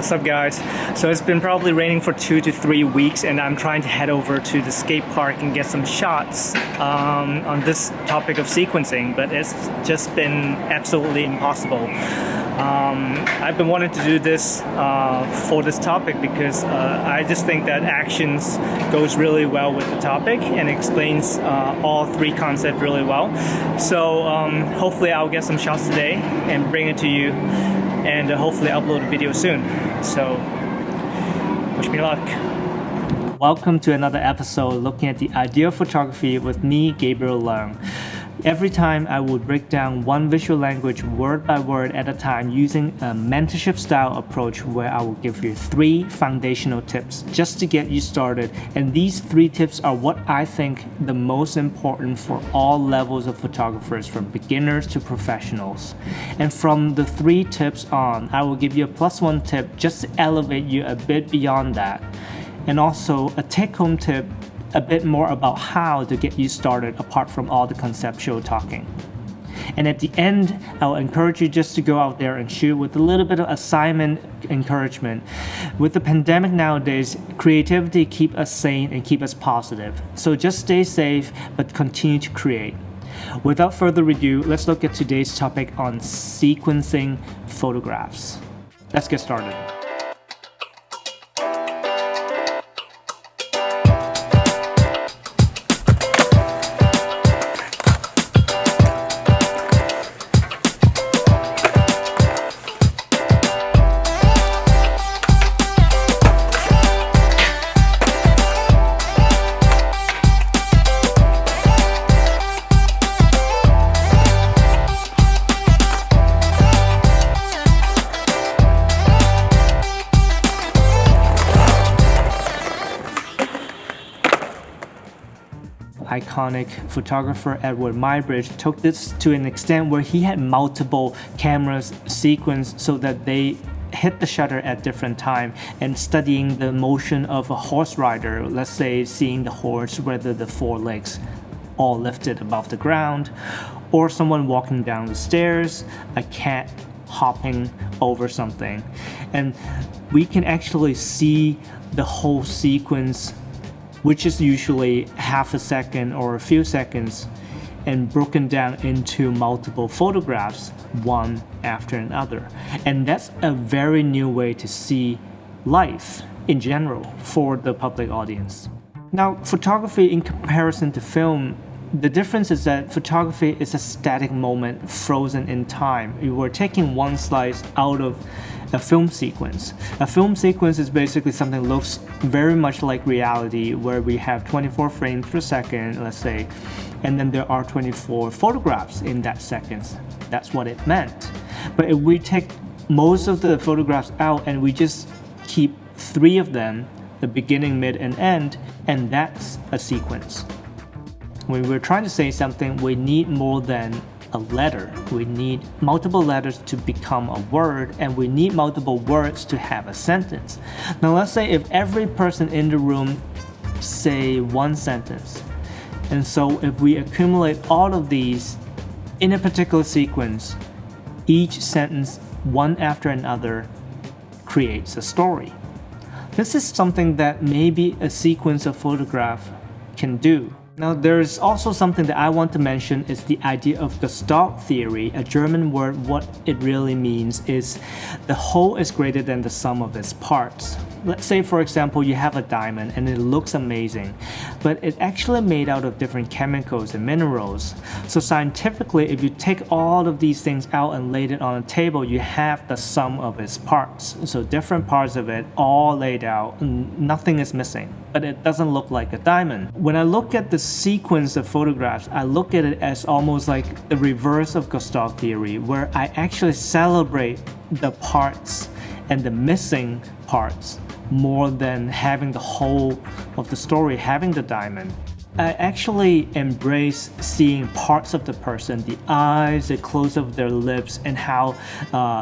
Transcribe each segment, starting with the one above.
What's up, guys? So it's been probably raining for 2 to 3 weeks, and I'm trying to head over to the skate park and get some shots on this topic of sequencing, but it's just been absolutely impossible. I've been wanting to do this for this topic because I just think that actions goes really well with the topic and explains all three concepts really well. So hopefully I'll get some shots today and bring it to you, and hopefully upload a video soon. So wish me luck. Welcome to another episode looking at the idea of photography with me, Gabriel Leung. Every time I would break down one visual language word by word at a time using a mentorship style approach where I will give you 3 foundational tips just to get you started. And these 3 tips are what I think the most important for all levels of photographers, from beginners to professionals. And from the 3 tips on, I will give you a +1 tip just to elevate you a bit beyond that. And also a take-home tip a bit more about how to get you started apart from all the conceptual talking. And at the end, I'll encourage you just to go out there and shoot with a little bit of assignment encouragement. With the pandemic nowadays, creativity keeps us sane and keep us positive. So just stay safe, but continue to create. Without further ado, let's look at today's topic on sequencing photographs. Let's get started. Iconic photographer Edward Muybridge took this to an extent where he had multiple cameras sequenced so that they hit the shutter at different time, and studying the motion of a horse rider, let's say seeing the horse, whether the 4 legs all lifted above the ground, or someone walking down the stairs, a cat hopping over something. And we can actually see the whole sequence, which is usually half a second or a few seconds, and broken down into multiple photographs, one after another. And that's a very new way to see life in general for the public audience. Now, photography in comparison to film, the difference is that photography is a static moment frozen in time. You are taking one slice out of a film sequence. A film sequence is basically something that looks very much like reality, where we have 24 frames per second, let's say, and then there are 24 photographs in that second. That's what it meant. But if we take most of the photographs out and we just keep 3 of them, the beginning, mid, and end, and that's a sequence. When we're trying to say something, we need more than a letter. We need multiple letters to become a word, and we need multiple words to have a sentence. Now let's say if every person in the room say 1 sentence, and so if we accumulate all of these in a particular sequence, each sentence, one after another, creates a story. This is something that maybe a sequence of photograph can do. Now, there's also something that I want to mention is the idea of Gestalt theory, a German word. What it really means is the whole is greater than the sum of its parts. Let's say, for example, you have a diamond and it looks amazing, but it's actually made out of different chemicals and minerals. So scientifically, if you take all of these things out and laid it on a table, you have the sum of its parts. So different parts of it all laid out, nothing is missing, but it doesn't look like a diamond. When I look at the sequence of photographs, I look at it as almost like the reverse of Gestalt theory, where I actually celebrate the parts and the missing parts more than having the whole of the story, having the diamond. I actually embrace seeing parts of the person, the eyes, the close-up of their lips, and how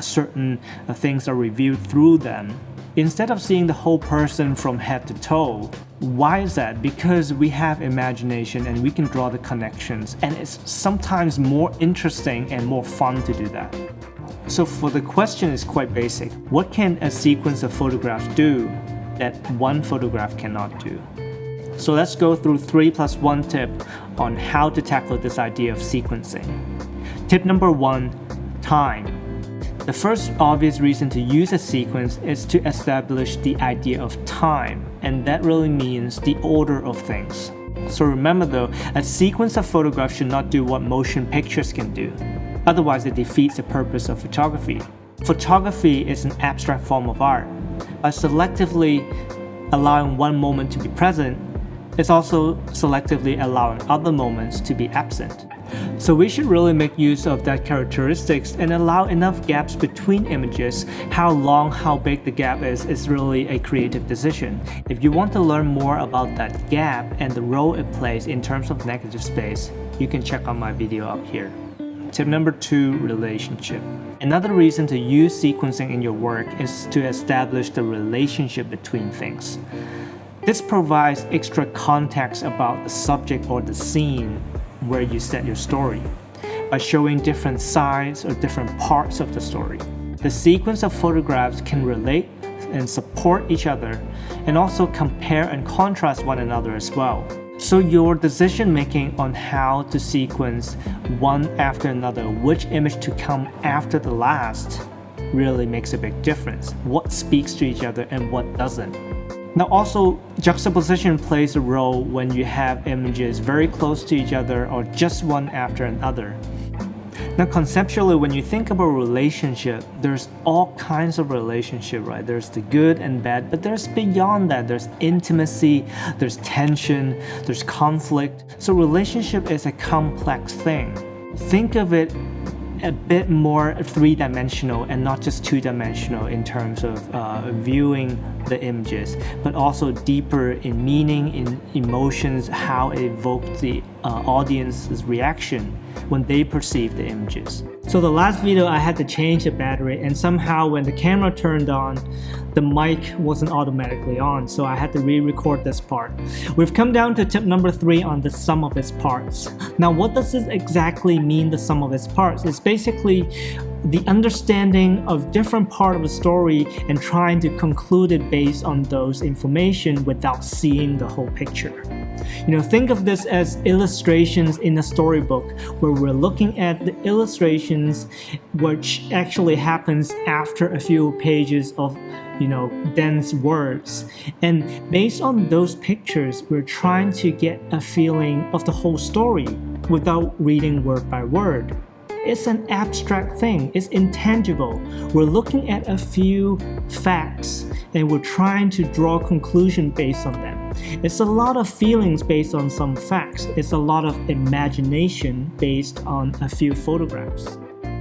certain things are reviewed through them, instead of seeing the whole person from head to toe. Why is that? Because we have imagination and we can draw the connections, and it's sometimes more interesting and more fun to do that. So for the question is quite basic. What can a sequence of photographs do that one photograph cannot do? So let's go through 3+1 tip on how to tackle this idea of sequencing. Tip number 1, time. The first obvious reason to use a sequence is to establish the idea of time, and that really means the order of things. So remember though, a sequence of photographs should not do what motion pictures can do. Otherwise, it defeats the purpose of photography. Photography is an abstract form of art. By selectively allowing one moment to be present, it's also selectively allowing other moments to be absent. So we should really make use of that characteristics and allow enough gaps between images. How long, how big the gap is really a creative decision. If you want to learn more about that gap and the role it plays in terms of negative space, you can check out my video up here. Tip number 2, relationship. Another reason to use sequencing in your work is to establish the relationship between things. This provides extra context about the subject or the scene where you set your story by showing different sides or different parts of the story. The sequence of photographs can relate and support each other and also compare and contrast one another as well. So your decision making on how to sequence one after another, which image to come after the last, really makes a big difference. What speaks to each other and what doesn't. Now also, juxtaposition plays a role when you have images very close to each other or just one after another. Now conceptually, when you think about relationship, there's all kinds of relationship, right? There's the good and bad, but there's beyond that. There's intimacy, there's tension, there's conflict. So relationship is a complex thing. Think of it a bit more three-dimensional and not just two-dimensional in terms of viewing the images, but also deeper in meaning, in emotions, how it evokes the audience's reaction when they perceive the images. So the last video I had to change the battery, and somehow when the camera turned on, the mic wasn't automatically on, so I had to re-record this part. We've come down to tip number 3 on the sum of its parts. Now what does this exactly mean, the sum of its parts? It's basically the understanding of different part of the story and trying to conclude it based on those information without seeing the whole picture. Think of this as illustrations in a storybook where we're looking at the illustrations which actually happens after a few pages of dense words. And based on those pictures, we're trying to get a feeling of the whole story without reading word by word. It's an abstract thing, it's intangible. We're looking at a few facts and we're trying to draw a conclusion based on them. It's a lot of feelings based on some facts. It's a lot of imagination based on a few photographs.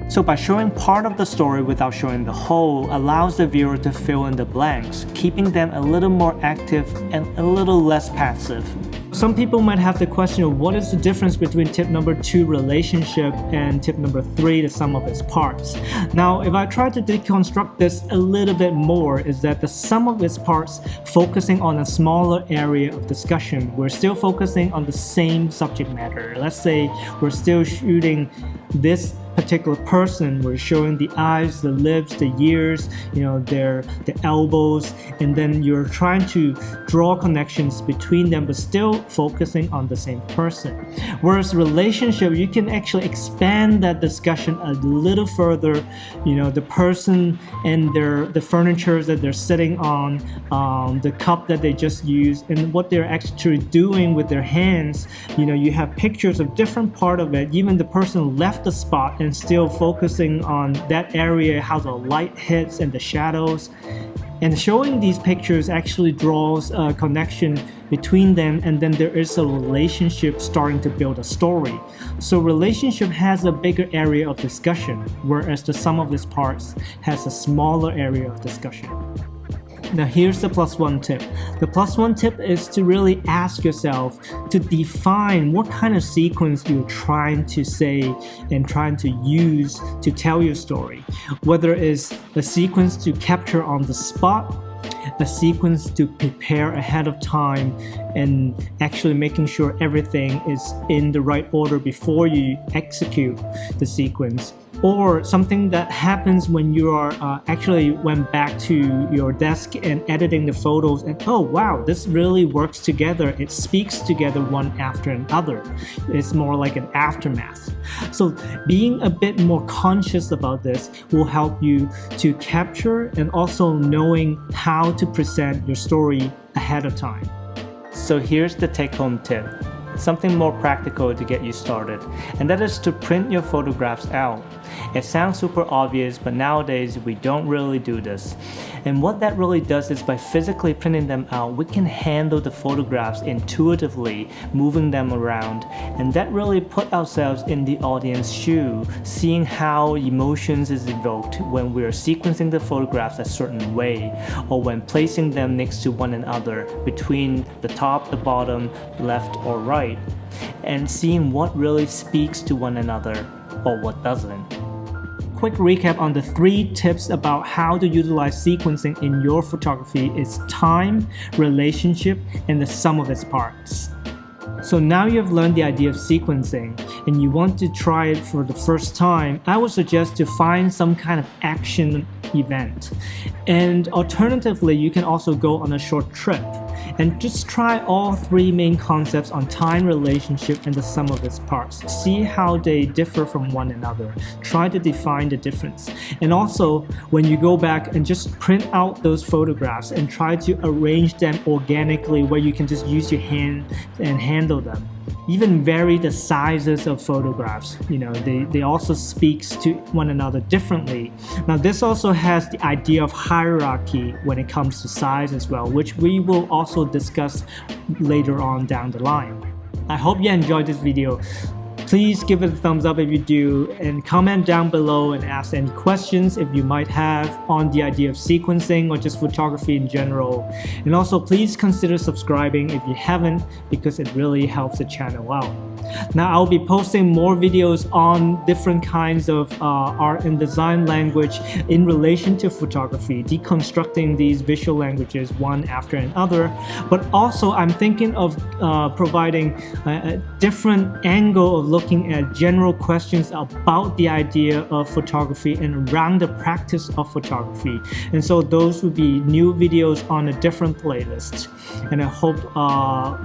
So by showing part of the story without showing the whole allows the viewer to fill in the blanks, keeping them a little more active and a little less passive. Some people might have the question of what is the difference between tip number 2, relationship, and tip number 3, the sum of its parts. Now, if I try to deconstruct this a little bit more, is that the sum of its parts focusing on a smaller area of discussion. We're still focusing on the same subject matter. Let's say we're still shooting this particular person. We're showing the eyes, the lips, the ears, the elbows, and then you're trying to draw connections between them but still focusing on the same person. Whereas relationship, you can actually expand that discussion a little further. The person and the furniture that they're sitting on, the cup that they just used, and what they're actually doing with their hands. You have pictures of different part of it. Even the person left the spot and still focusing on that area, how the light hits and the shadows. And showing these pictures actually draws a connection between them, and then there is a relationship starting to build a story. So relationship has a bigger area of discussion, whereas the sum of its parts has a smaller area of discussion. Now here's the +1 tip. The +1 tip is to really ask yourself to define what kind of sequence you're trying to say and trying to use to tell your story. Whether it's a sequence to capture on the spot, a sequence to prepare ahead of time and actually making sure everything is in the right order before you execute the sequence, or something that happens when you are actually went back to your desk and editing the photos, and oh wow, this really works together. It speaks together one after another. It's more like an aftermath. So being a bit more conscious about this will help you to capture and also knowing how to present your story ahead of time. So here's the take-home tip. Something more practical to get you started, and that is to print your photographs out. It sounds super obvious, but nowadays we don't really do this. And what that really does is by physically printing them out, we can handle the photographs intuitively, moving them around, and that really put ourselves in the audience's shoe, seeing how emotions is evoked when we're sequencing the photographs a certain way, or when placing them next to one another between the top, the bottom, left or right, and seeing what really speaks to one another or what doesn't. Quick recap on the 3 tips about how to utilize sequencing in your photography is time, relationship, and the sum of its parts. So now you've learned the idea of sequencing and you want to try it for the first time, I would suggest to find some kind of action event. And alternatively, you can also go on a short trip and just try all 3 main concepts on time, relationship, and the sum of its parts. See how they differ from one another. Try to define the difference. And also, when you go back and just print out those photographs and try to arrange them organically where you can just use your hand and handle them. Even vary the sizes of photographs. They also speaks to one another differently. Now this also has the idea of hierarchy when it comes to size as well, which we will also discuss later on down the line. I hope you enjoyed this video. Please give it a thumbs up if you do, and comment down below and ask any questions if you might have on the idea of sequencing or just photography in general. And also please consider subscribing if you haven't, because it really helps the channel out. Now I'll be posting more videos on different kinds of art and design language in relation to photography, deconstructing these visual languages one after another. But also I'm thinking of providing a different angle of looking at general questions about the idea of photography and around the practice of photography. And so those would be new videos on a different playlist. And I hope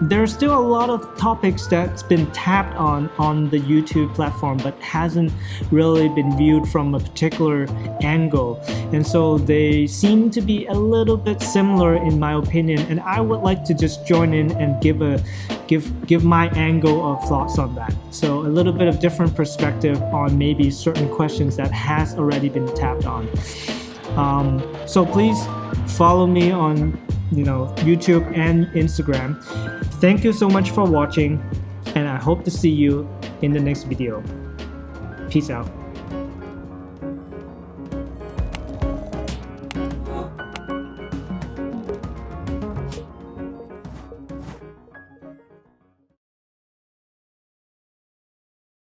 there's still a lot of topics that's been tapped on the YouTube platform but hasn't really been viewed from a particular angle. And so they seem to be a little bit similar in my opinion, and I would like to just join in and give my angle of thoughts on that. So a little bit of different perspective on maybe certain questions that has already been tapped on. So please follow me on YouTube and Instagram. Thank you so much for watching, and I hope to see you in the next video. Peace out.